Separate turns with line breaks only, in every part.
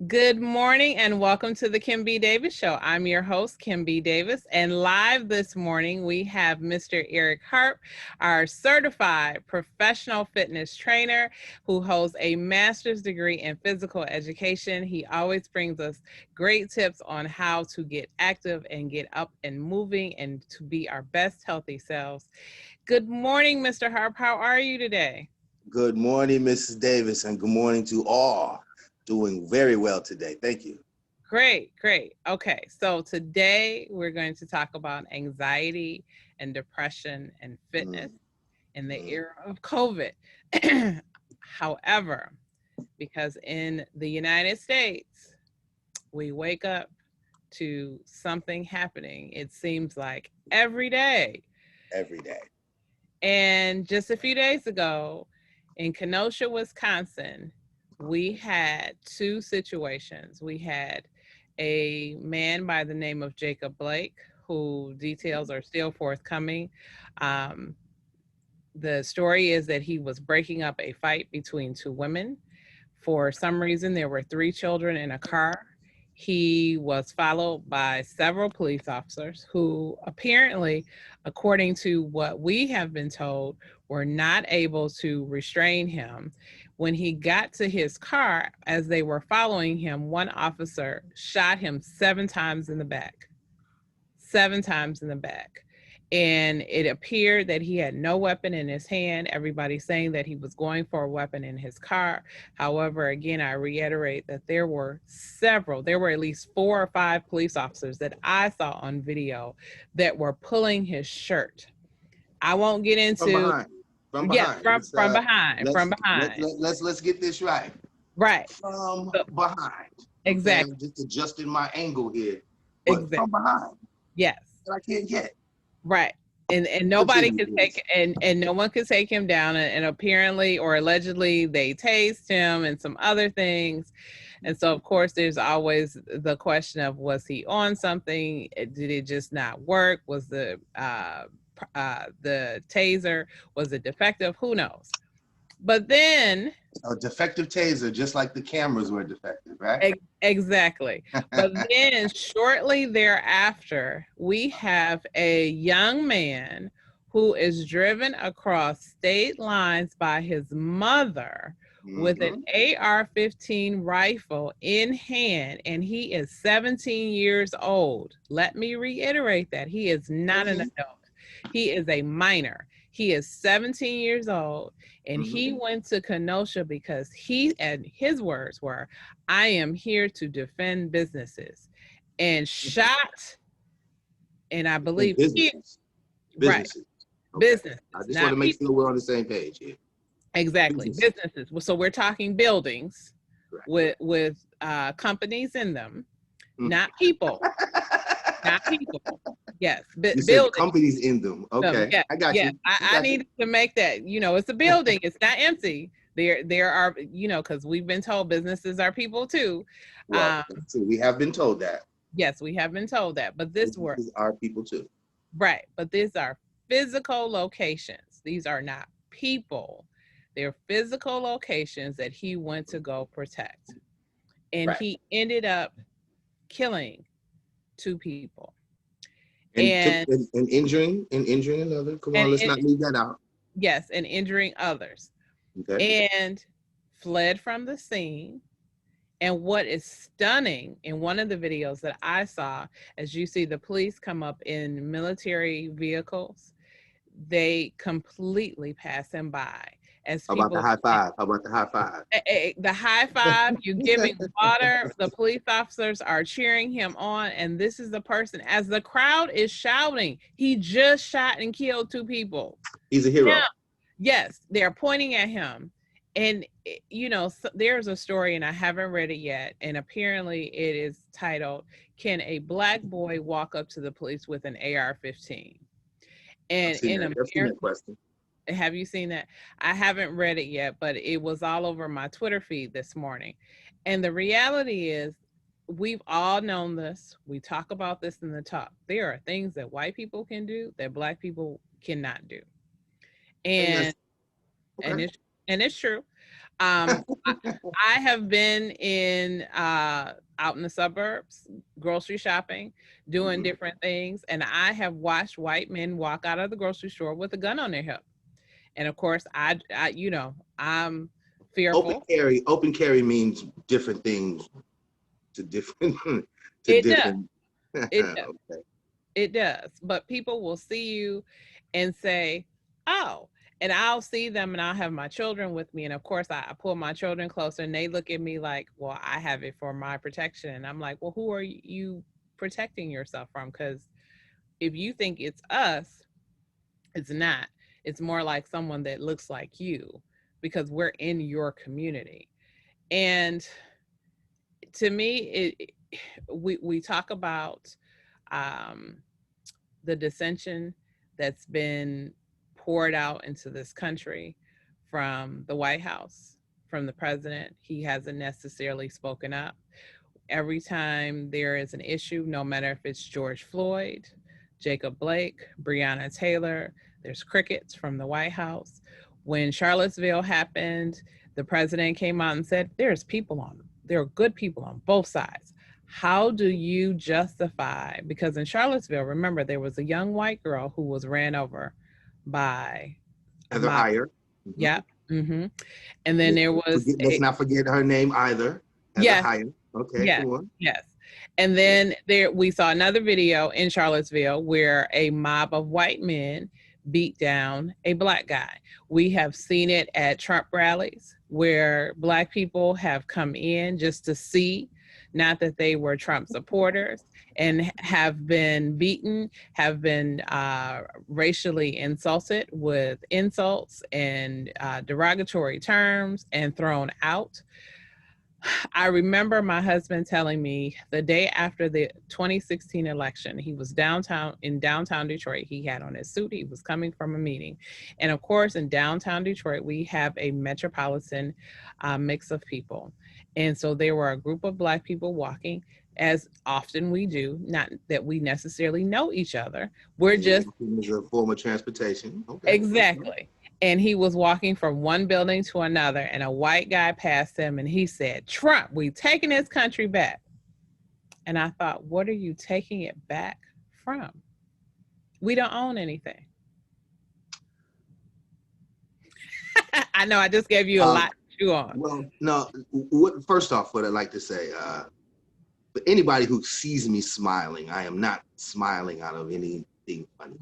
Good morning and welcome to the Kim B. Davis Show. I'm your host, Kim B. Davis, and live this morning we have Mr. Eric Harp, our certified professional fitness trainer who holds a master's degree in physical education. He always brings us great tips on how to get active and get up and moving and to be our best healthy selves. Good morning, Mr. Harp. How are you today?
Good morning, Mrs. Davis, and good morning to all. Doing very well today. Thank you.
Great, great. Okay, so today we're going to talk about anxiety and depression and fitness in the
Mm.
era of COVID. However, because in the United States, we wake up to something happening, it seems like every day.
Every day.
And just a few days ago in Kenosha, Wisconsin, we had two situations. We had a man by the name of Jacob Blake, who details are still forthcoming. Um, the story is that he was breaking up a fight between two women. For some reason, there were three children in a car. He was followed by several police officers who apparently, according to what we have been told, were not able to restrain him. When he got to his car, as they were following him, one officer shot him 7 times in the back. 7 times in the back. And it appeared that he had no weapon in his hand. Everybody's saying that he was going for a weapon in his car. However, again, I reiterate that there were at least 4 or 5 police officers that I saw on video that were pulling his shirt. I won't get
From
into,
behind. From
yeah,
behind.
from behind,
Let's
from behind.
let's get this right.
Right.
From
So,
behind. Okay,
exactly.
I'm just adjusting my angle here, but
Exactly.
from behind.
Yes.
I can't get.
Right. And nobody
Continue,
could
please.
take and no one could take him down, and apparently or allegedly they tased him and some other things. And so of course there's always the question of, was he on something? Did it just not work? Was the taser, was it defective? Who knows? But then
A defective taser, just like the cameras were defective, right?
exactly. But then shortly thereafter, we have a young man who is driven across state lines by his mother with an AR-15 rifle in hand, and he is 17 years old. Let me reiterate that he is not an adult. He is a minor. He is 17 years old, and he went to Kenosha because he, and his words were, I am here to defend businesses, and shot, and I believe
Businesses.
right,
Okay.
businesses,
I just want
not
to make
people.
sure we're on the same page here.
Exactly, businesses. So we're talking buildings with companies in them, not people, not people. Yes,
You said
buildings.
companies in them. Okay,
Yeah,
I got
yeah.
you.
I need to make that. It's a building. It's not empty. There are, because we've been told businesses are people too.
Well, so we have been told that.
Yes, we have been told that, but this were
Businesses are people too.
right. But these are physical locations. These are not people. They're physical locations that he went to go protect, and
Right.
he ended up killing 2 people.
And,
And
and injuring another. Come
and,
on, let's
and
not leave that out.
yes, and injuring others.
Okay.
And fled from the scene. And what is stunning in one of the videos that I saw, as you see the police come up in military vehicles, they completely pass him by as
How about the
people.
high five? How about the high five?
The high five, you giving water, the police officers are cheering him on, and this is the person, as the crowd is shouting, he just shot and killed 2 people.
He's a hero.
Now, yes, they're pointing at him. And, there's a story, and I haven't read it yet. And apparently it is titled, Can a Black Boy Walk Up to the Police with an AR-15? And
I've seen that question.
have you seen that? I haven't read it yet, but it was all over my Twitter feed this morning. And the reality is, we've all known this. We talk about this in the talk. There are things that white people can do that Black people cannot do. And
Okay.
it's true. I have been out in the suburbs, grocery shopping, doing different things, and I have watched white men walk out of the grocery store with a gun on their hip. And of course, I'm fearful.
Open carry means different things to different to
It does.
different.
It does.
Okay.
It does. But people will see you and say, "Oh," and I'll see them, and I'll have my children with me, and of course, I pull my children closer, and they look at me like, "Well, I have it for my protection," and I'm like, "Well, who are you protecting yourself from? Because if you think it's us, it's not. It's more like someone that looks like you, because we're in your community." And to me, we talk about um, the dissension that's been poured out into this country from the White House, from the president. He hasn't necessarily spoken up. Every time there is an issue, no matter if it's George Floyd, Jacob Blake, Breonna Taylor, there's crickets from the White House. When Charlottesville happened, the president came out and said, there are good people on both sides. How do you justify, because in Charlottesville, remember, there was a young white girl who was ran over by a
Heather
mob.
Heyer.
Yeah. And then there was
Let's not forget her name either. Heather
yes,
Heyer. Okay,
yes,
come on.
yes. And then we saw another video in Charlottesville where a mob of white men beat down a black guy. We have seen it at Trump rallies where black people have come in just to see, not that they were Trump supporters, and have been beaten, have been racially insulted with insults and derogatory terms and thrown out. I remember my husband telling me the day after the 2016 election, he was in downtown Detroit. He had on his suit. He was coming from a meeting. And of course, in downtown Detroit, we have a metropolitan mix of people. And so there were a group of black people walking, as often we do, not that we necessarily know each other. We're just
as a form of transportation. Okay.
exactly. And he was walking from one building to another, and a white guy passed him, and he said, "Trump, we taking this country back." And I thought, what are you taking it back from? We don't own anything. I know I just gave you a lot to chew on.
Well, no. First off, what I'd like to say, for anybody who sees me smiling, I am not smiling out of anything funny.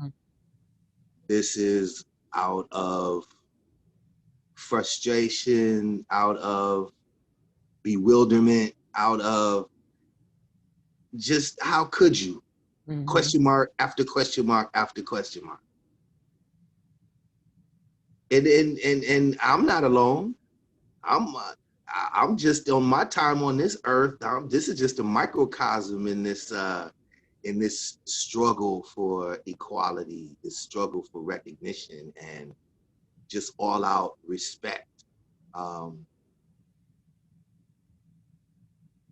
This is out of frustration, out of bewilderment, out of just how could you? Question mark after question mark after question mark. And I'm not alone. I'm just on my time on this earth. This is just a microcosm in this struggle for equality, this struggle for recognition, and just all out respect.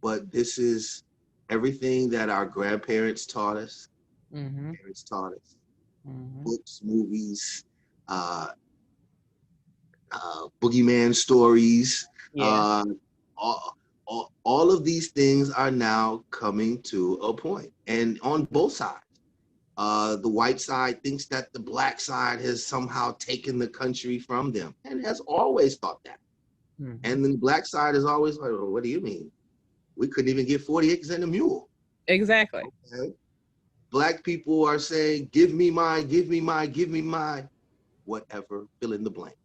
But this is everything that our grandparents taught us, parents taught us, books, movies, boogeyman stories.
Yeah.
All of these things are now coming to a point, and on both sides. The white side thinks that the black side has somehow taken the country from them, and has always thought that. And then the black side is always like, well, what do you mean? We couldn't even get 40 acres and a mule.
Exactly.
Okay. Black people are saying, give me mine, give me mine, give me mine, whatever, fill in the blank.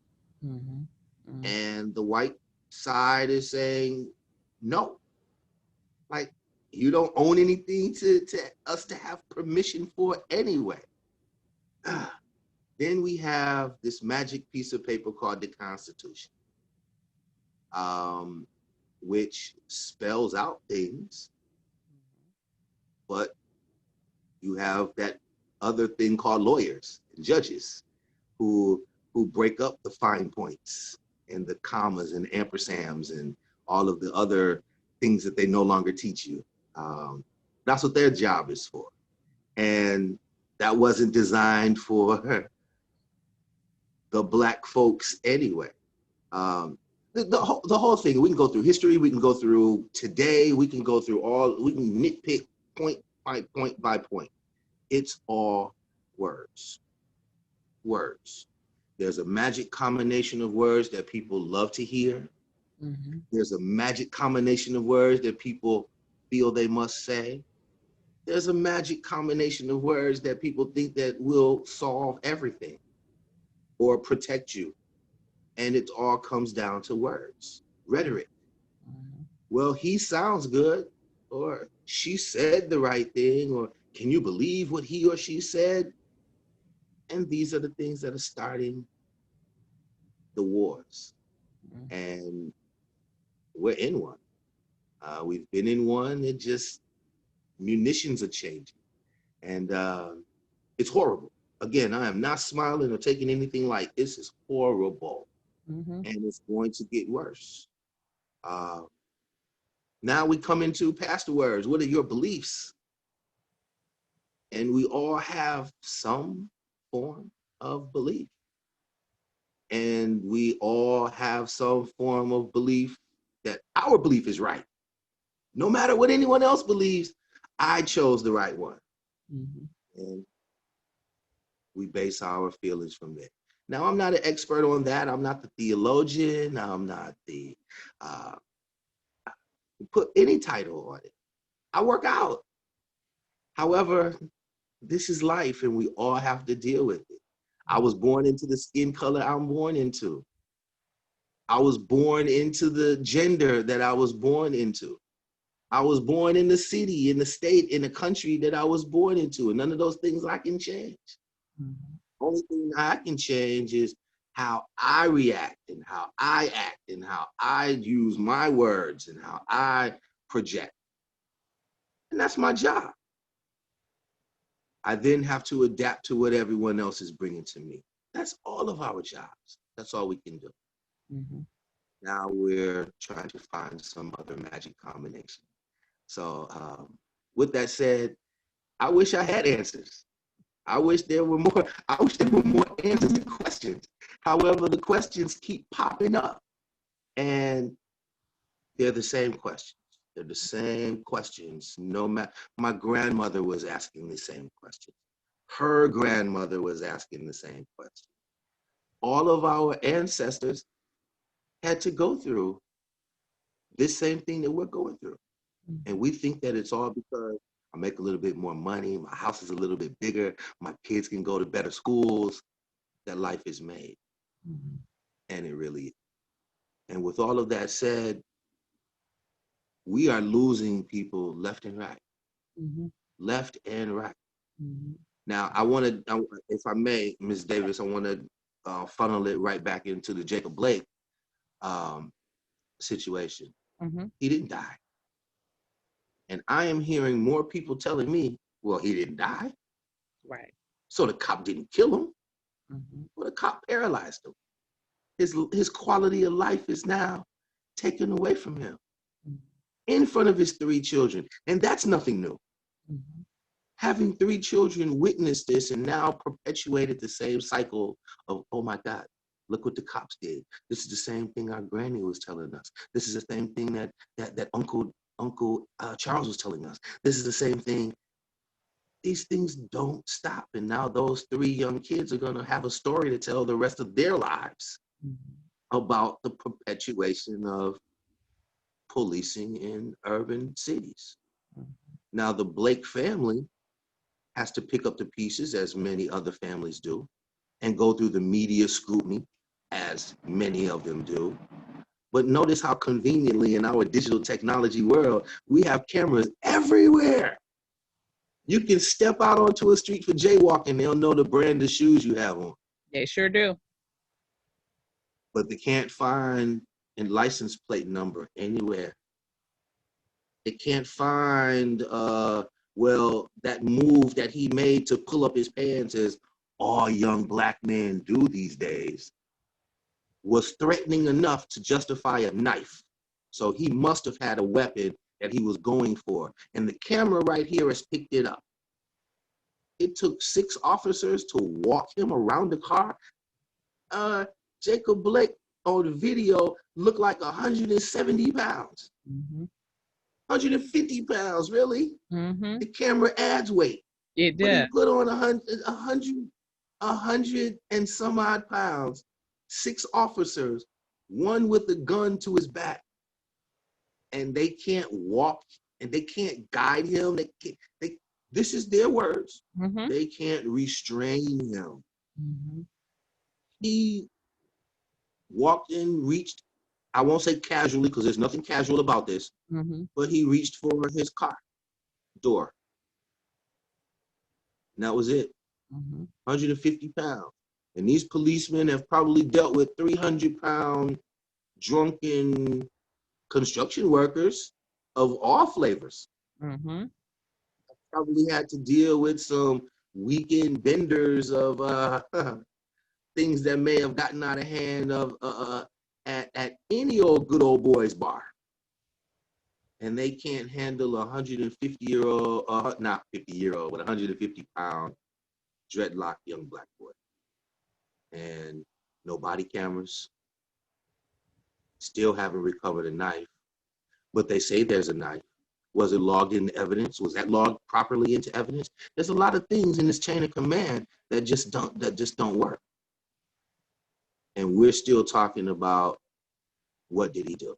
And the white side is saying, no. Like, you don't own anything to us to have permission for anyway. Then we have this magic piece of paper called the Constitution, which spells out things, but you have that other thing called lawyers and judges who break up the fine points and the commas and ampersands and all of the other things that they no longer teach you. That's what their job is for. And that wasn't designed for the black folks anyway. the whole thing. We can go through history. We can go through today. We can go through all. We can nitpick point by point. It's all words. Words. There's a magic combination of words that people love to hear.
Mm-hmm.
There's a magic combination of words that people feel they must say. There's a magic combination of words that people think that will solve everything or protect you. And it all comes down to words, rhetoric.
Mm-hmm.
Well, he sounds good, or she said the right thing, or can you believe what he or she said? And these are the things that are starting the wars.
Mm-hmm.
And we're in one. We've been in one. It just, munitions are changing. And it's horrible. Again, I am not smiling or taking anything light. This is horrible.
Mm-hmm.
And it's going to get worse. Uh, now we come into pastor words. What are your beliefs? And we all have some form of belief. And we all have some form of belief that our belief is right. No matter what anyone else believes, I chose the right one.
Mm-hmm.
And we base our feelings from there. Now, I'm not an expert on that. I'm not the theologian. I'm not the, uh, put any title on it. I work out. However, this is life and we all have to deal with it. I was born into the skin color I'm born into. I was born into the gender that I was born into. I was born in the city, in the state, in the country that I was born into. And none of those things I can change.
Mm-hmm.
Only thing I can change is how I react and how I act and how I use my words and how I project. And that's my job. I then have to adapt to what everyone else is bringing to me. That's all of our jobs. That's all we can do.
Mm-hmm.
Now we're trying to find some other magic combination. So with that said, I wish I had answers. I wish there were more. I wish there were more answers to questions. However, the questions keep popping up, and they're the same questions. They're the same questions. No matter, my grandmother was asking the same question. Her grandmother was asking the same question. All of our ancestors had to go through this same thing that we're going through, and we think that it's all because I make a little bit more money, my house is a little bit bigger, my kids can go to better schools, that life is made.
Mm-hmm.
And it really is. And with all of that said, we are losing people left and right.
Mm-hmm.
Left and right.
Mm-hmm.
Now, I want to, if I may, Ms. Davis, I want to funnel it right back into the Jacob Blake um, situation.
Mm-hmm.
He didn't die. And I am hearing more people telling me, well, he didn't die.
Right.
So the cop didn't kill him.
Mm-hmm.
Well, the cop paralyzed him. His quality of life is now taken away from him in front of his 3 children. And that's nothing new.
Mm-hmm.
Having 3 children witness this and now perpetuated the same cycle of, oh my God, look what the cops did. This is the same thing our granny was telling us. This is the same thing that Uncle Charles was telling us. This is the same thing. These things don't stop. And now those 3 young kids are going to have a story to tell the rest of their lives about the perpetuation of policing in urban cities. Now, the Blake family has to pick up the pieces, as many other families do, and go through the media scrutiny, as many of them do. But notice how conveniently in our digital technology world, we have cameras everywhere. You can step out onto a street for jaywalking, they'll know the brand of shoes you have on.
They sure do.
But they can't find a license plate number anywhere. They can't find, well, that move that he made to pull up his pants, as all young Black men do these days, was threatening enough to justify a knife. So he must have had a weapon that he was going for. And the camera right here has picked it up. It took 6 officers to walk him around the car. Jacob Blake on the video looked like 170 pounds, 150 pounds, really? The camera adds weight.
It
But he
does.
put on 100 and some odd pounds, 6 officers, one with a gun to his back, and they can't walk and they can't guide him. This is their words. They can't restrain him. He walked in, reached, I won't say casually because there's nothing casual about this, but he reached for his car door. And that was it. 150 pounds. And these policemen have probably dealt with 300-pound drunken construction workers of all flavors. Probably had to deal with some weekend benders of things that may have gotten out of hand at any old good old boys bar. And they can't handle a 150-year-old, not 50-year-old, but 150-pound dreadlock young black boy. And no body cameras. Still haven't recovered a knife, but they say there's a knife. Was it logged in evidence? Was that logged properly into evidence? There's a lot of things in this chain of command that just don't work. And we're still talking about what did he do?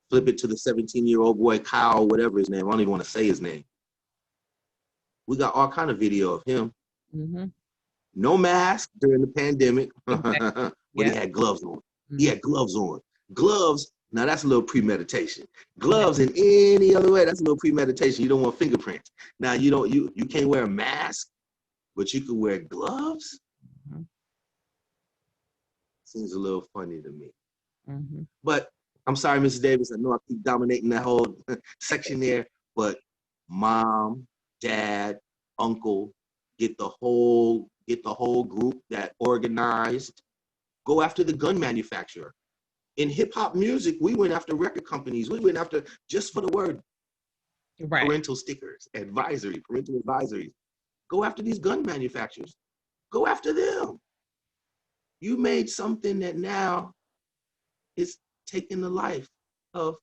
Flip it to the 17-year-old boy, Kyle, whatever his name. I don't even want to say his name. We got all kind of video of him. No mask during the pandemic, but he had gloves on. He had gloves on. Gloves. Now that's a little premeditation. Gloves in any other way, that's a little premeditation. You don't want fingerprints. Now you can't wear a mask, but you can wear gloves. Seems a little funny to me. But I'm sorry, Mrs. Davis. I know I keep dominating that whole section there, but mom, dad, uncle, get the whole group that organized. Go after the gun manufacturer. In hip hop music, we went after record companies. We went after, just for the word, parental stickers, parental advisories. Go after these gun manufacturers. Go after them. You made something that now is taking the life of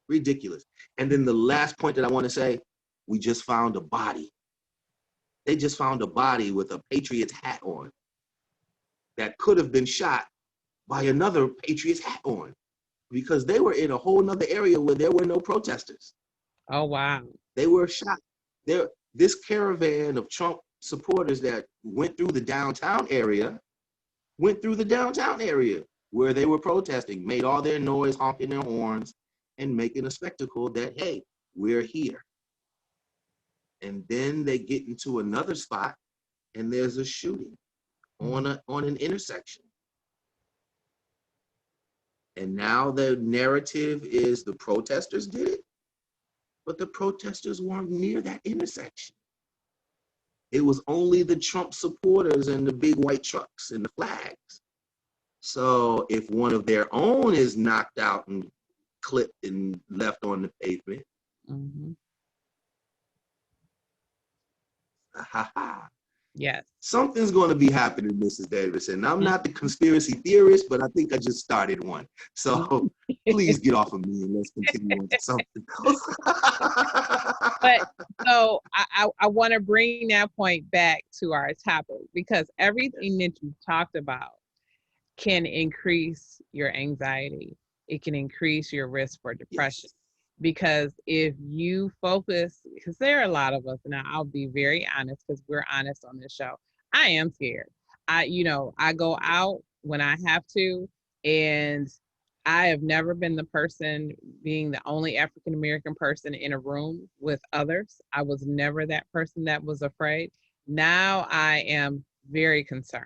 ridiculous. And then the last point that I want to say, we just found a body. They just found a body with a Patriots hat on that could have been shot by another Patriots hat on, because they were in a whole nother area where there were no protesters.
Oh, wow.
They were shot. This caravan of Trump supporters that went through the downtown area where they were protesting, made all their noise, honking their horns, and making a spectacle that, hey, we're here. And then they get into another spot and there's a shooting on an intersection. And now the narrative is the protesters did it, but the protesters weren't near that intersection. It was only the Trump supporters and the big white trucks and the flags. So if one of their own is knocked out and clipped and left on the pavement,
yes,
something's going to be happening, Mrs. Davis. And I'm not the conspiracy theorist, but I think I just started one. So please get off of me and let's continue on to something else.
But so I want to bring that point back to our topic, because everything that you talked about can increase your anxiety. It can increase your risk for depression. Yes. Because if you focus, because there are a lot of us, and I'll be very honest, because we're honest on this show, I am scared. I go out when I have to, and I have never been the person, being the only African-American person in a room with others. I was never that person that was afraid. Now I am very concerned.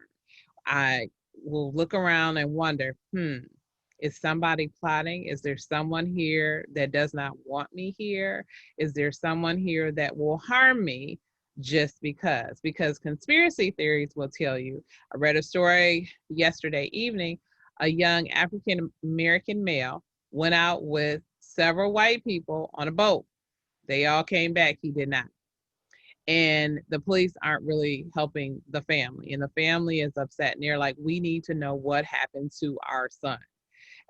I will look around and wonder, is somebody plotting? Is there someone here that does not want me here? Is there someone here that will harm me just because? Because conspiracy theories will tell you. I read a story yesterday evening. A young African-American male went out with several white people on a boat. They all came back. He did not. and the police aren't really helping the family, and the family is upset, and they're like, we need to know what happened to our son.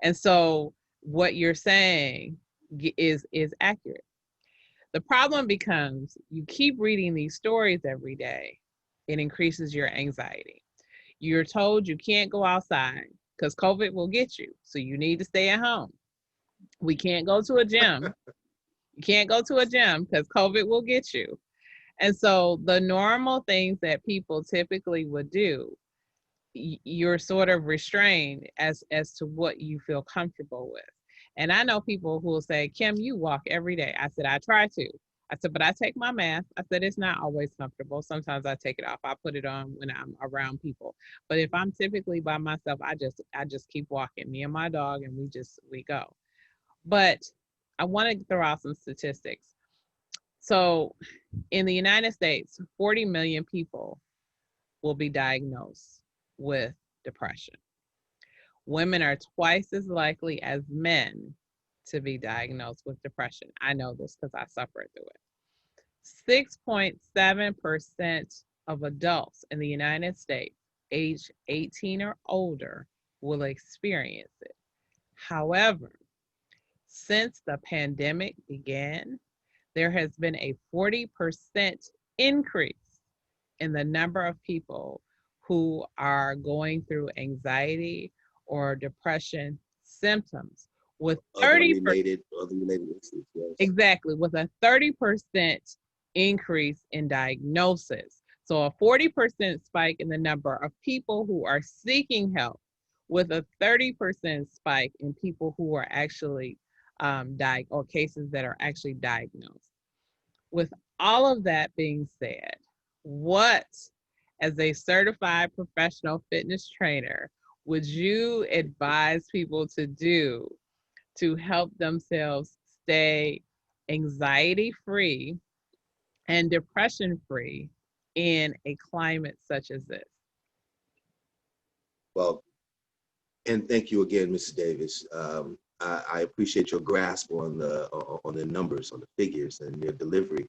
And so what you're saying is accurate. The problem becomes you keep reading these stories every day, it increases your anxiety. You're told you can't go outside because COVID will get you, so you need to stay at home. We can't go to a gym. You can't go to a gym because COVID will get you. And so the normal things that people typically would do, you're sort of restrained as to what you feel comfortable with. And I know people who will say, Kim, you walk every day. I said, I try to. I said, but I take my mask. I said, it's not always comfortable. Sometimes I take it off. I put it on when I'm around people. But if I'm typically by myself, I just keep walking. Me and my dog, and we go. But I want to throw out some statistics. So in the United States, 40 million people will be diagnosed with depression. Women are twice as likely as men to be diagnosed with depression. I know this because I suffered through it. 6.7% of adults in the United States age 18 or older will experience it. However, since the pandemic began, there has been a 40% increase in the number of people who are going through anxiety or depression symptoms, with 30%
other related issues. Yes.
exactly, with a 30% increase in diagnosis. So a 40% spike in the number of people who are seeking help, with a 30% spike in people who are actually or cases that are actually diagnosed. With all of that being said, what, as a certified professional fitness trainer, would you advise people to do to help themselves stay anxiety free and depression free in a climate such as this?
Well, and thank you again, Mrs. Davis. I appreciate your grasp on the numbers, on the figures, and your delivery.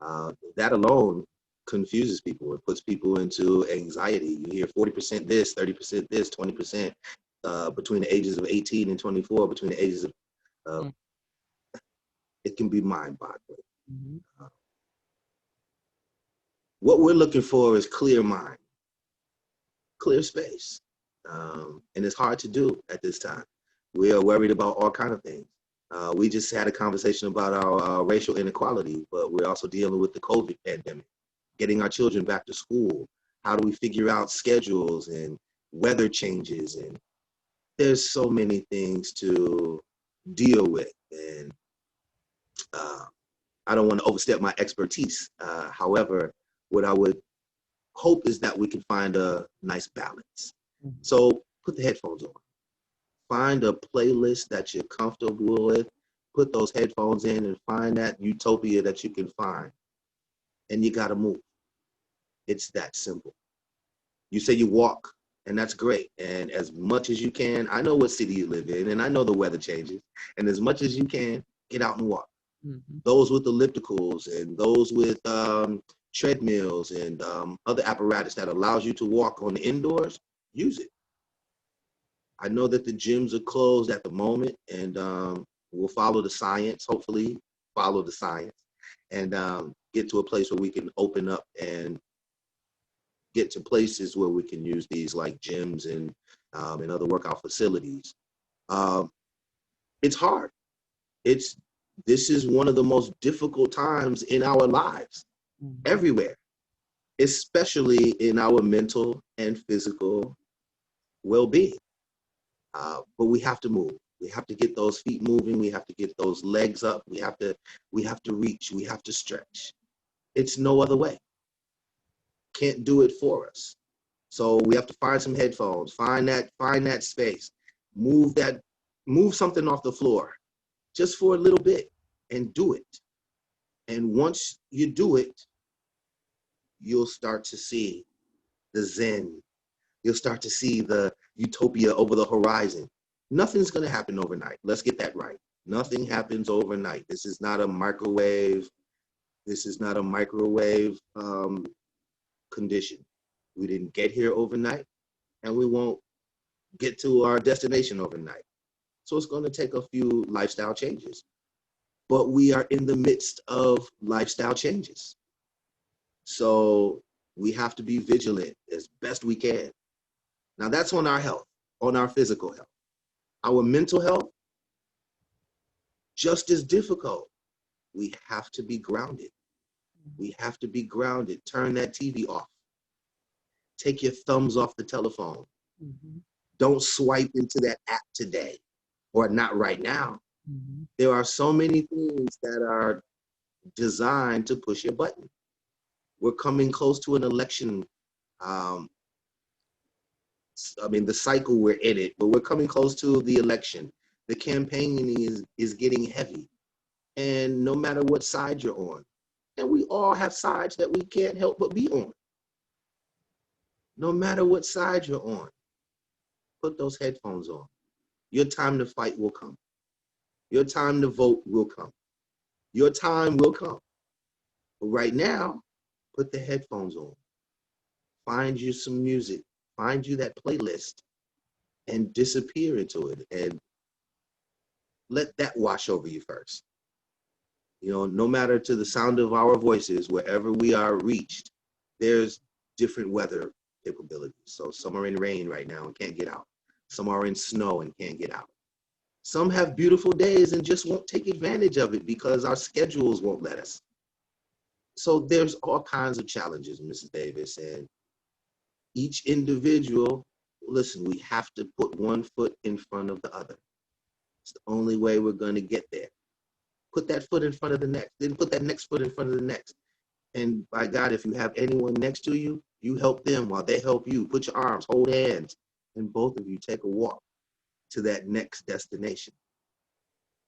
That alone confuses people. It puts people into anxiety. You hear 40% this, 30% this, 20% between the ages of 18 and 24. Between the ages of,
Mm-hmm.
it can be mind-boggling.
Mm-hmm.
What we're looking for is clear mind, clear space. And it's hard to do at this time. We are worried about all kinds of things. We just had a conversation about our racial inequality, but we're also dealing with the COVID pandemic, getting our children back to school. How do we figure out schedules and weather changes? And there's so many things to deal with. And I don't want to overstep my expertise. However, what I would hope is that we can find a nice balance. So put the headphones on. Find a playlist that you're comfortable with. Put those headphones in and find that utopia that you can find. And you got to move. It's that simple. You say you walk, and that's great. And as much as you can, I know what city you live in, and I know the weather changes. And as much as you can, get out and walk. Mm-hmm. Those with ellipticals and those with treadmills and other apparatus that allows you to walk on the indoors, use it. I know that the gyms are closed at the moment, and we'll follow the science, hopefully follow the science, and get to a place where we can open up and get to places where we can use these like gyms and other workout facilities. It's hard. This is one of the most difficult times in our lives, everywhere, especially in our mental and physical well-being. But we have to move. We have to get those feet moving. We have to get those legs up. We have to reach. We have to stretch. It's no other way. Can't do it for us. So we have to find some headphones. Find that space. Move something off the floor, just for a little bit, and do it. And once you do it, you'll start to see the Zen. You'll start to see the utopia over the horizon. Nothing's going to happen overnight. Let's get that right. Nothing happens overnight. This is not a microwave. This is not a microwave condition. We didn't get here overnight, and we won't get to our destination overnight. So it's going to take a few lifestyle changes. But we are in the midst of lifestyle changes. So we have to be vigilant as best we can. Now, that's on our health, on our physical health. Our mental health, just as difficult. We have to be grounded. We have to be grounded. Turn that TV off. Take your thumbs off the telephone.
Mhm.
Don't swipe into that app today or not right now.
Mhm.
There are so many things that are designed to push your button. We're coming close to an election. Um, the cycle we're in it, but we're coming close to the election. The campaigning is getting heavy. And no matter what side you're on, and we all have sides that we can't help but be on. No matter what side you're on, put those headphones on. Your time to fight will come. Your time to vote will come. Your time will come. But right now, put the headphones on. Find you some music. Find you that playlist and disappear into it and let that wash over you first. You know, no matter to the sound of our voices, wherever we are reached, there's different weather capabilities. So some are in rain right now and can't get out. Some are in snow and can't get out. Some have beautiful days and just won't take advantage of it because our schedules won't let us. So there's all kinds of challenges, Mrs. Davis, and each individual, listen, we have to put one foot in front of the other. It's the only way we're going to get there. Put that foot in front of the next, then put that next foot in front of the next. And by God, if you have anyone next to you, you help them while they help you. Put your arms, hold hands, and both of you take a walk to that next destination.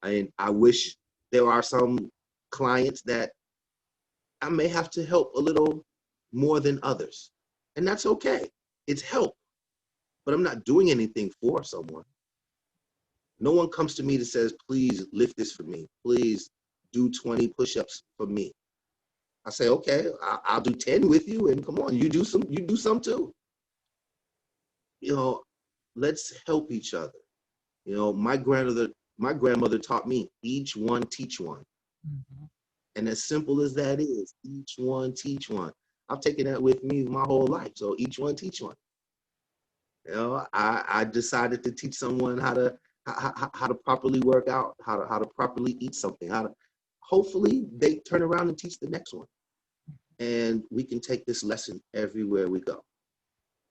I wish there are some clients that I may have to help a little more than others. And that's okay. It's help, but I'm not doing anything for someone. No one comes to me that says, please lift this for me. Please do 20 push-ups for me. I say, okay, I'll do 10 with you, and come on, you do some too. You know, let's help each other. You know, my grandmother taught me, each one teach one.
Mhm.
And as simple as that is, each one teach one. I've taken that with me my whole life. So each one teach one. You know, I decided to teach someone how to properly work out, how to properly eat something, how to hopefully they turn around and teach the next one. And we can take this lesson everywhere we go.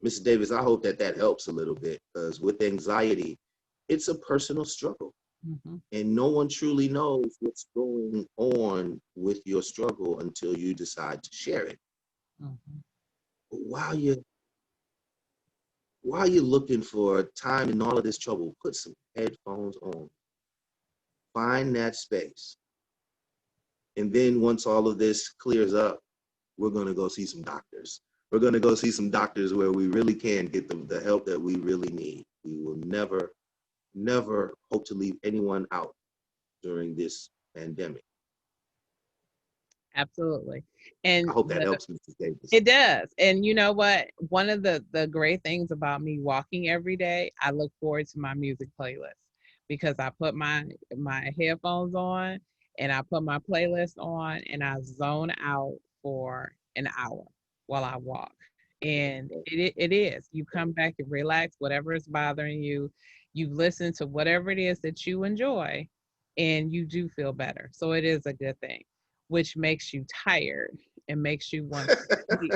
Mrs. Davis, I hope that that helps a little bit because with anxiety, it's a personal struggle.
Mhm.
And no one truly knows what's going on with your struggle until you decide to share it.
Mhm.
But while you're looking for time in all of this trouble, put some headphones on. Find that space. And then once all of this clears up, we're going to go see some doctors. We're going to go see some doctors where we really can get the help that we really need. We will never, never hope to leave anyone out during this pandemic.
Absolutely.
I
And
hope that helps, Mrs. Davis.
it does. And you know what? One of the great things about me walking every day, I look forward to my music playlist because I put my headphones on and I put my playlist on and I zone out for an hour while I walk. And it is. You come back and relax whatever is bothering you. You listen to whatever it is that you enjoy and you do feel better. So it is a good thing, which makes you tired and makes you want to sleep.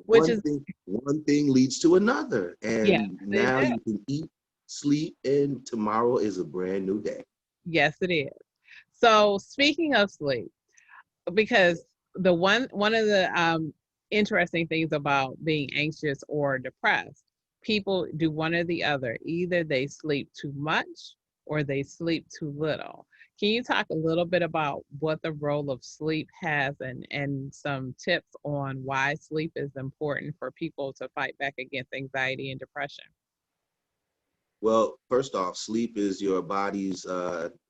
Which is,
One thing leads to another.
yes,
And
it
now
does.
you can eat, sleep, and tomorrow is a brand new day.
Yes, it is. So speaking of sleep, because the one of the interesting things about being anxious or depressed, people do one or the other. Either they sleep too much or they sleep too little. Can you talk a little bit about what the role of sleep has and some tips on why sleep is important for people to fight back against anxiety and depression?
Well, first off, sleep is your body's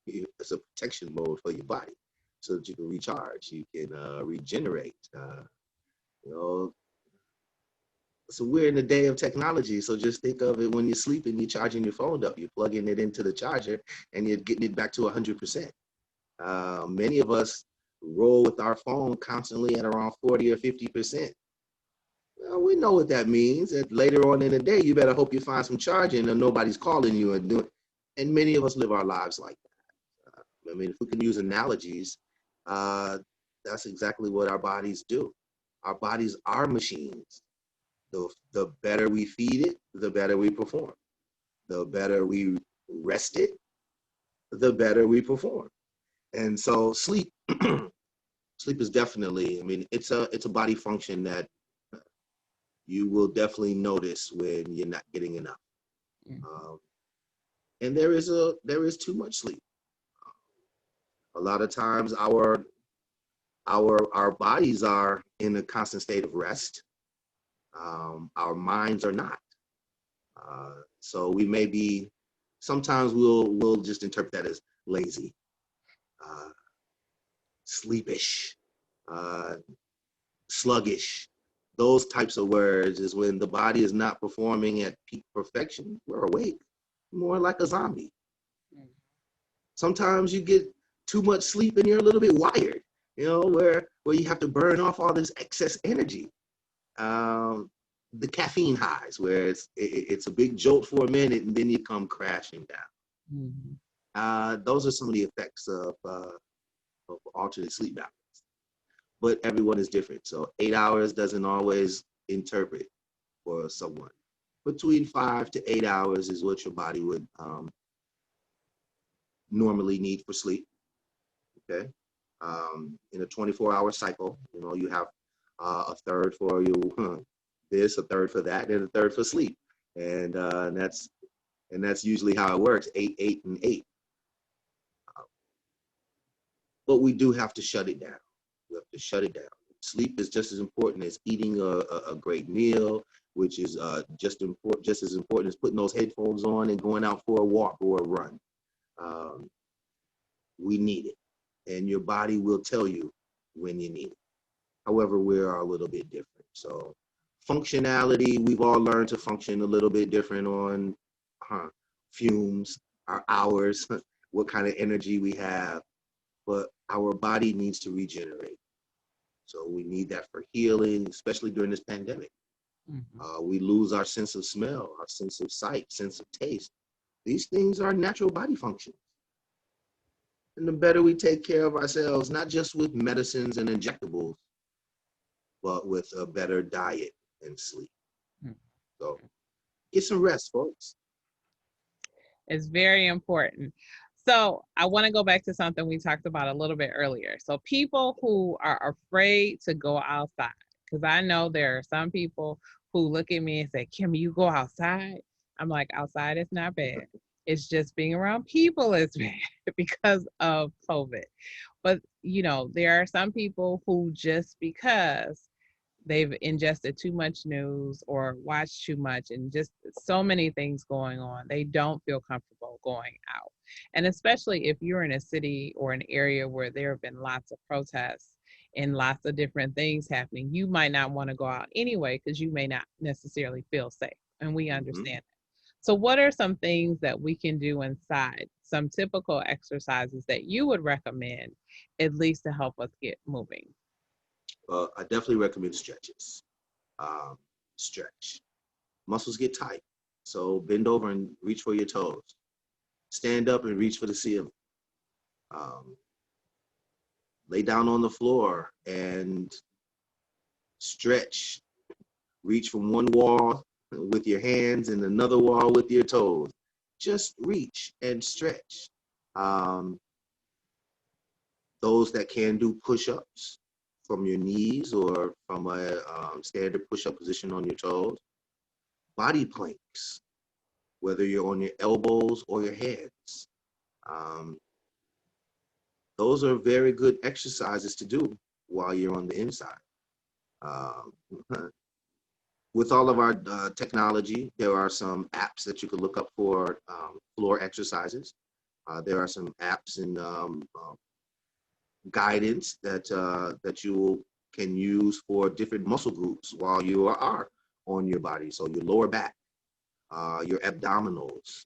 it's a protection mode for your body. so that you can recharge, you can regenerate. You know, so we're in the day of technology. So just think of it when you're sleeping, you're charging your phone up, you're plugging it into the charger, and you're getting it back to 100%. Many of us roll with our phone constantly at around 40 or 50%. Well, we know what that means. That later on in the day, you better hope you find some charging and nobody's calling you and doing. And many of us live our lives like that. I mean, if we can use analogies, uh, that's exactly what our bodies do. Our bodies are machines. The better we feed it, the better we perform. The better we rest it, the better we perform. And so sleep, sleep is definitely, I mean, it's a body function that you will definitely notice when you're not getting enough. Um, and there is too much sleep. A lot of times our bodies are in a constant state of rest. Our minds are not. So we may be, sometimes we'll just interpret that as lazy, uh, sleepish, uh, sluggish. Those types of words is when the body is not performing at peak perfection. We're awake, more like a zombie. Sometimes you get too much sleep and you're a little bit wired, where you have to burn off all this excess energy. The caffeine highs, where it's a big jolt for a minute and then you come crashing down. Those are some of the effects of alternate sleep balance. But everyone is different. So 8 hours doesn't always interpret for someone. Between 5 to 8 hours is what your body would normally need for sleep. Okay. In a 24-hour cycle, you have a third for this, a third for that, and a third for sleep. And that's usually how it works, 8, 8, and 8. But we do have to shut it down. We have to shut it down. Sleep is just as important as eating a great meal, which is just as important as putting those headphones on and going out for a walk or a run. We need it, and your body will tell you when you need it. However, we are a little bit different. So functionality, we've all learned to function a little bit different on fumes, our hours, what kind of energy we have, but our body needs to regenerate. So we need that for healing, especially during this pandemic. We lose our sense of smell, our sense of sight, sense of taste. These things are natural body functions. And the better we take care of ourselves, not just with medicines and injectables, but with a better diet and sleep. So get some rest, folks.
It's very important. So I want to go back to something we talked about a little bit earlier. So people who are afraid to go outside, because I know there are some people who look at me and say, Kim, you go outside? I'm like, outside is not bad. It's just being around people is bad because of COVID. But, there are some people who just because they've ingested too much news or watched too much and just so many things going on, they don't feel comfortable going out. And especially if you're in a city or an area where there have been lots of protests and lots of different things happening, you might not want to go out anyway because you may not necessarily feel safe. And we understand that. So what are some things that we can do inside, some typical exercises that you would recommend, at least to help us get moving?
I definitely recommend stretches. Stretch. Muscles get tight. So bend over and reach for your toes. Stand up and reach for the ceiling. Lay down on the floor and stretch. Reach from one wall with your hands and another wall with your toes. Just reach and stretch. Those that can do push-ups from your knees or from a standard push-up position on your toes. Body planks, whether you're on your elbows or your hands. Those are very good exercises to do while you're on the inside. With all of our technology, there are some apps that you can look up for floor exercises. There are some apps and guidance that you can use for different muscle groups while you are on your body. So your lower back, your abdominals,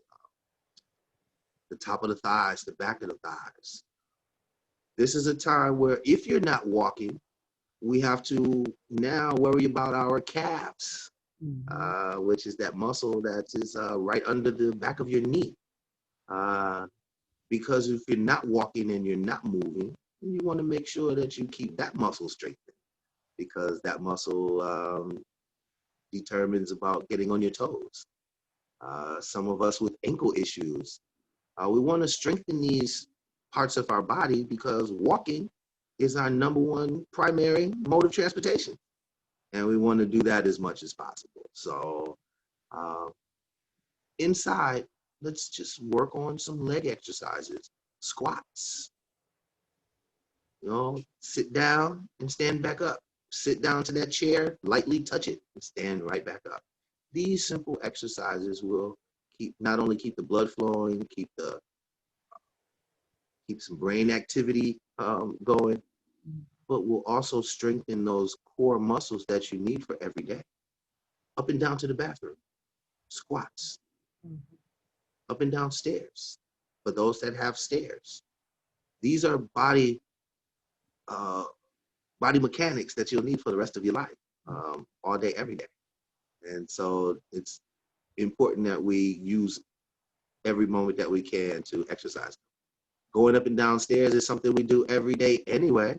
the top of the thighs, the back of the thighs. This is a time where if you're not walking, we have to now worry about our calves, which is that muscle that is right under the back of your knee. Because if you're not walking and you're not moving, you want to make sure that you keep that muscle strengthened, because that muscle determines about getting on your toes. Some of us with ankle issues, we want to strengthen these parts of our body because walking is our number one primary mode of transportation. And we want to do that as much as possible. So inside, let's just work on some leg exercises, squats. You know, sit down and stand back up. Sit down to that chair, lightly touch it, and stand right back up. These simple exercises will not only keep the blood flowing, keep some brain activity going, but will also strengthen those core muscles that you need for every day. Up and down to the bathroom, squats, up and down stairs. For those that have stairs, these are body mechanics that you'll need for the rest of your life, all day, every day. And so it's important that we use every moment that we can to exercise. Going up and down stairs is something we do every day anyway,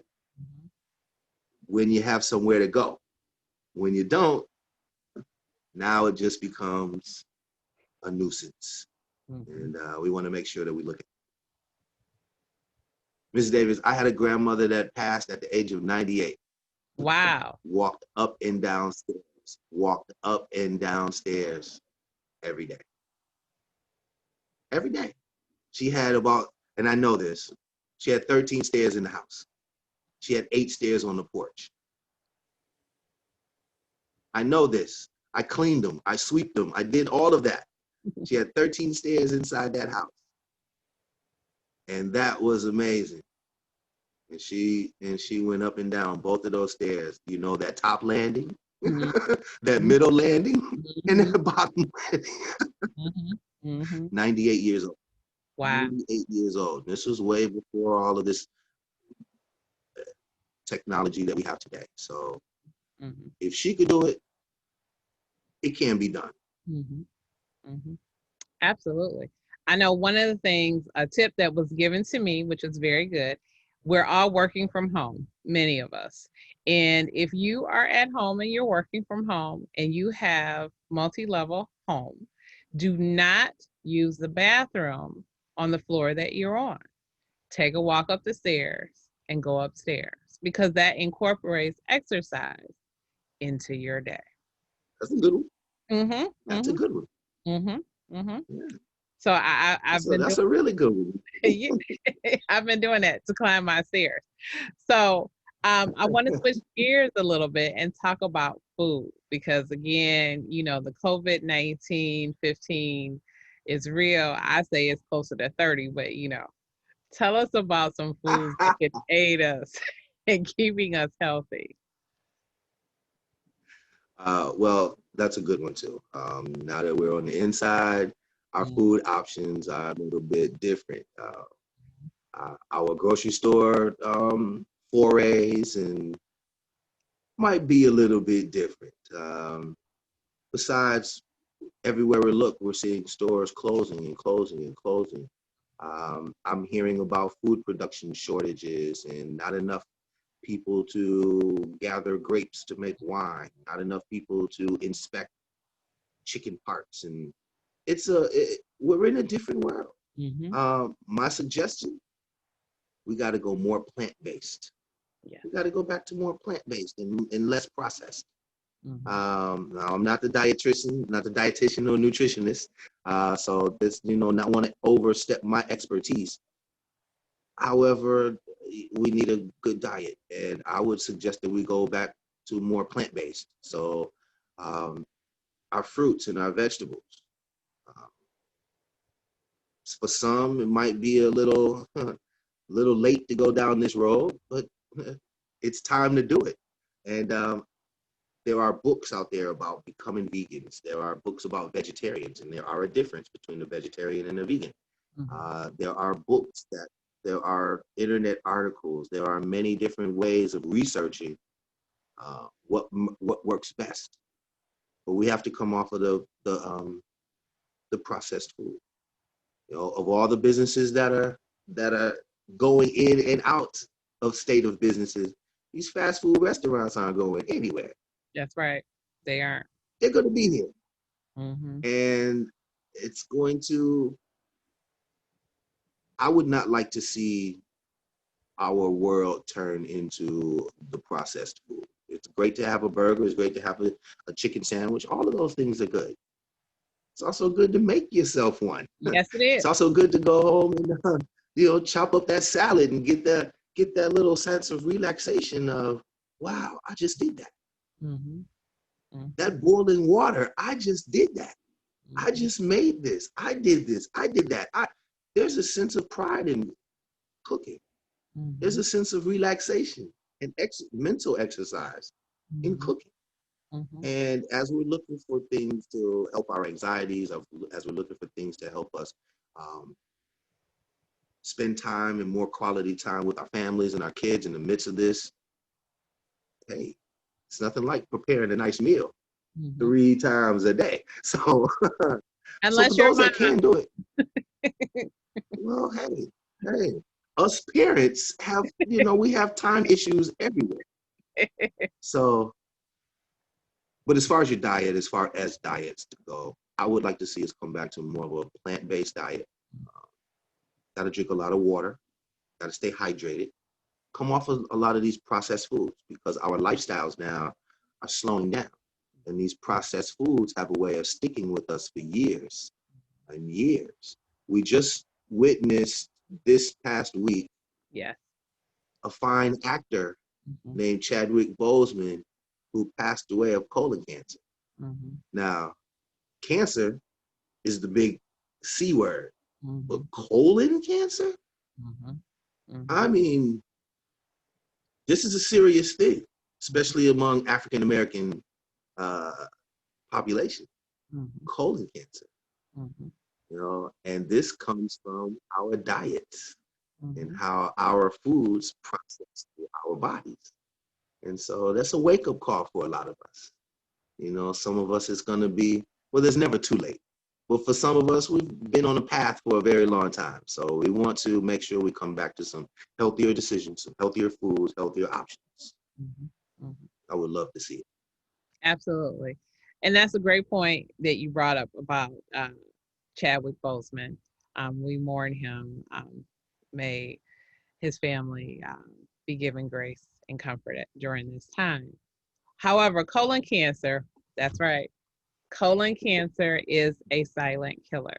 when you have somewhere to go. When you don't, now it just becomes a nuisance. And we want to make sure that we look at it. Ms. Davis, I had a grandmother that passed at the age of 98.
Wow.
Walked up and down stairs every day. Every day. She had and I know this, she had 13 stairs in the house. She had 8 stairs on the porch. I know this. I cleaned them. I swept them. I did all of that. She had 13 stairs inside that house. And that was amazing. And she went up and down both of those stairs. You know, that top landing, that middle landing, and that bottom landing. 98 years old.
Wow.
98 years old. This was way before all of this technology that we have today. So if she could do it, it can be done.
Absolutely. I know one of the things, a tip that was given to me, which is very good, we're all working from home, many of us. And if you are at home and you're working from home and you have multi-level home, do not use the bathroom on the floor that you're on. Take a walk up the stairs and go upstairs, because that incorporates exercise into your day.
That's a good one. That's a good one.
Yeah.
Yeah.
So that's
a really good one.
I've been doing that to climb my stairs. So I want to switch gears a little bit and talk about food, because again, you know, the COVID-19 15 is real. I say it's closer to 30, but you know, tell us about some foods that can aid us in keeping us healthy.
Well, that's a good one too. Now that we're on the inside, our food options are a little bit different. Our grocery store forays and might be a little bit different. Besides, everywhere we look, we're seeing stores closing and closing and closing. I'm hearing about food production shortages and not enough people to gather grapes to make wine, not enough people to inspect chicken parts, and we're in a different world. My suggestion, we got to go more plant-based.
Yeah.
We got to go back to more plant-based and less processed. Now I'm not the dietitian or nutritionist, so this, not want to overstep my expertise. However, we need a good diet, and I would suggest that we go back to more plant-based. So our fruits and our vegetables. For some, it might be a little A little late to go down this road, but it's time to do it. And there are books out there about becoming vegans. There are books about vegetarians, and there are a difference between a vegetarian and a vegan. There are books there are internet articles. There are many different ways of researching what works best. But we have to come off of the processed food. You know, of all the businesses that are going in and out of state of businesses, these fast food restaurants aren't going anywhere.
That's right. They aren't.
They're going to be here,
Mm-hmm.
and it's going to. I would not like to see our world turn into the processed food. It's great to have a burger. It's great to have a chicken sandwich. All of those things are good. It's also good to make yourself one.
Yes, it
It's
is.
also good to go home and chop up that salad and get that little sense of relaxation of, wow, I just did that.
Mm-hmm. Mm-hmm.
That boiling water, I just did that. I
Mm-hmm.
just made this. I did this. I did that. There's a sense of pride in cooking. There's
Mm-hmm.
a sense of relaxation and mental exercise in
Mm-hmm.
cooking.
Mm-hmm.
And as we're looking for things to help our anxieties, as we're looking for things to help us um, spend time and more quality time with our families and our kids in the midst of this, hey, it's nothing like preparing a nice meal
Mm-hmm.
3 times a day. So, so for
Unless you're
those
mom.
that can do it, well, hey, us parents we have time issues everywhere. So, but as far as your diet, as far as diets to go, I would like to see us come back to more of a plant-based diet. Got to drink a lot of water. Got to stay hydrated. Come off of a lot of these processed foods because our lifestyles now are slowing down. And these processed foods have a way of sticking with us for years and years. We just witnessed this past week
Yes.
a fine actor
Mm-hmm.
named Chadwick Boseman who passed away of colon cancer.
Mm-hmm.
Now, cancer is the big C word, but
Mm-hmm.
colon cancer?
Mm-hmm. Mm-hmm.
I mean, this is a serious thing, especially among African American uh, population.
Mm-hmm.
Colon cancer,
Mm-hmm.
and this comes from our diets and
Mm-hmm.
how our foods process through our bodies. And so that's a wake up call for a lot of us. Some of us it's going to be, well, there's never too late. But for some of us, we've been on a path for a very long time. So we want to make sure we come back to some healthier decisions, some healthier foods, healthier options.
Mm-hmm. Mm-hmm.
I would love to see it.
Absolutely. And that's a great point that you brought up about Chadwick Boseman. We mourn him. May his family be given grace and comfort during this time. However, colon cancer, that's right, colon cancer is a silent killer.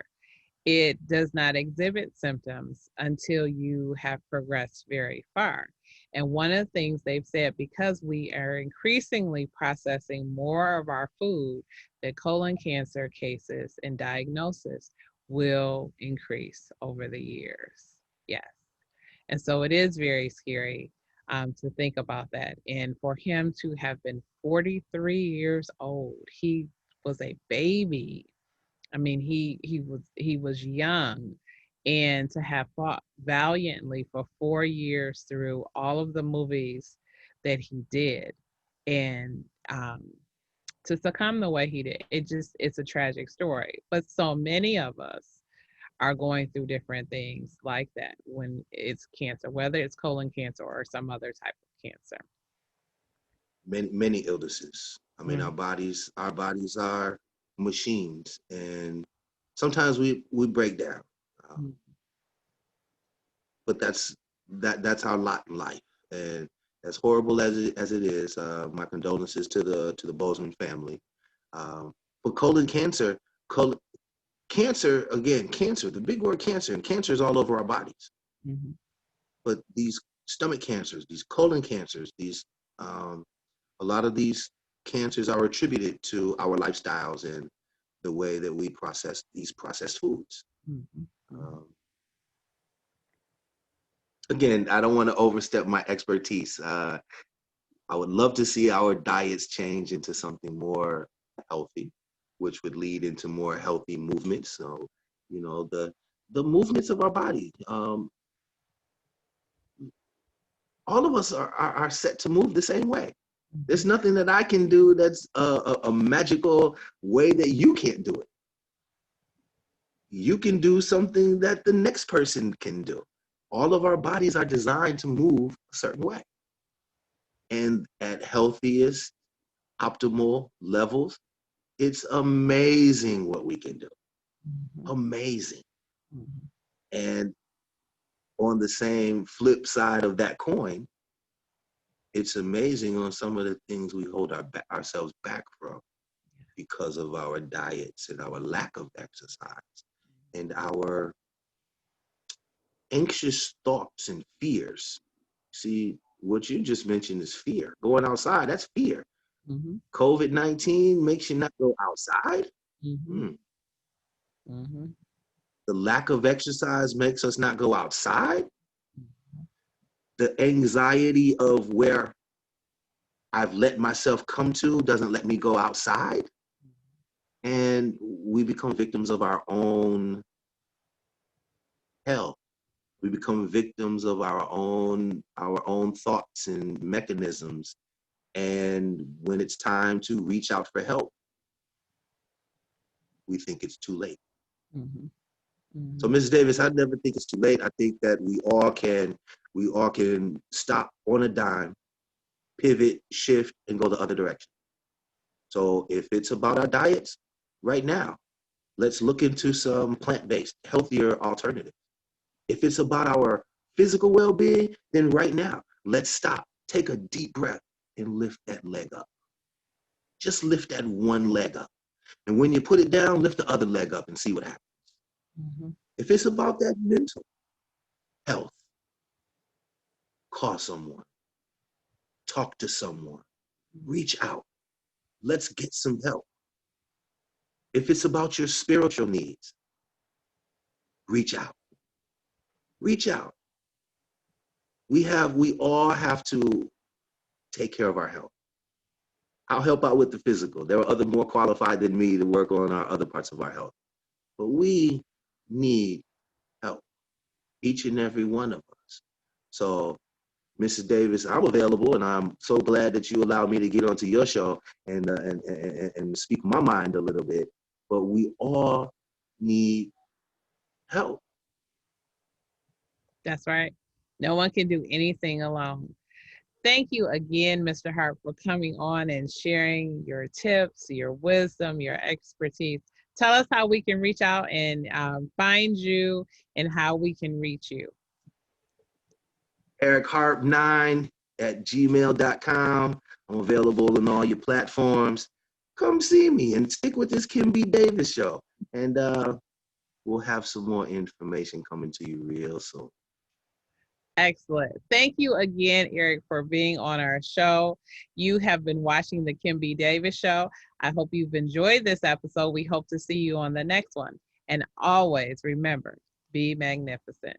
It does not exhibit symptoms until you have progressed very far. And one of the things they've said, because we are increasingly processing more of our food, that colon cancer cases and diagnosis will increase over the years. Yes. And so it is very scary to think about that. And for him to have been 43 years old, he was a baby. I mean, he was young, and to have fought valiantly for 4 years through all of the movies that he did, and to succumb the way he did, it's a tragic story. But so many of us are going through different things like that when it's cancer, whether it's colon cancer or some other type of cancer.
Many illnesses. I mean, our
Mm,
bodies, our bodies are machines, and sometimes we break down. Um,
mm,
but that's our lot in life. And as horrible as it is, my condolences to the Bozeman family. But colon cancer, colon cancer again, cancer. The big word cancer, and cancer is all over our bodies.
mhm.
But these stomach cancers, these colon cancers, these a lot of these cancers are attributed to our lifestyles and the way that we process these processed foods.
Mhm, mhm,
Um, Again, I don't want to overstep my expertise. I would love to see our diets change into something more healthy, which would lead into more healthy movements. So, the movements of our body. All of us are set to move the same way. There's nothing that I can do that's a magical way that you can't do it. You can do something that the next person can do. All of our bodies are designed to move a certain way. And at healthiest, optimal levels, it's amazing what we can do. Amazing. And on the same flip side of that coin, it's amazing on some of the things we hold ourselves back from because of our diets and our lack of exercise and our anxious thoughts and fears. See, what you just mentioned is fear. Going outside, that's fear. COVID-19 makes you not go outside. The lack of exercise makes us not go outside. The anxiety of where I've let myself come to doesn't let me go outside. And we become victims of our own hell. We become victims of our own thoughts and mechanisms. And when it's time to reach out for help, we think it's too late. So, Mrs. Davis, I never think it's too late. I think that we all can stop on a dime, pivot, shift, and go the other direction. So if it's about our diets, right now, let's look into some plant-based, healthier alternatives. If it's about our physical well-being, then right now, let's stop, take a deep breath, and lift that leg up. Just lift that one leg up. And when you put it down, lift the other leg up and see what happens. If it's about that mental health, call someone, talk to someone, reach out. Let's get some help. If it's about your spiritual needs, reach out. Reach out. We all have to take care of our health. I'll help out with the physical. There are others more qualified than me to work on our other parts of our health. But we need help, each and every one of us. So, Mrs. Davis, I'm available, and I'm so glad that you allowed me to get onto your show and speak my mind a little bit. But we all need help.
That's right. No one can do anything alone. Thank you again, Mr. Harp, for coming on and sharing your tips, your wisdom, your expertise. Tell us how we can reach out and find you and how we can reach you.
Eric Harp 9 at gmail.com. I'm available on all your platforms. Come see me and stick with this Kim B. Davis show. And we'll have some more information coming to you real soon.
Excellent. Thank you again, Eric, for being on our show. You have been watching the Kim B. Davis Show. I hope you've enjoyed this episode. We hope to see you on the next one. And always remember, be magnificent.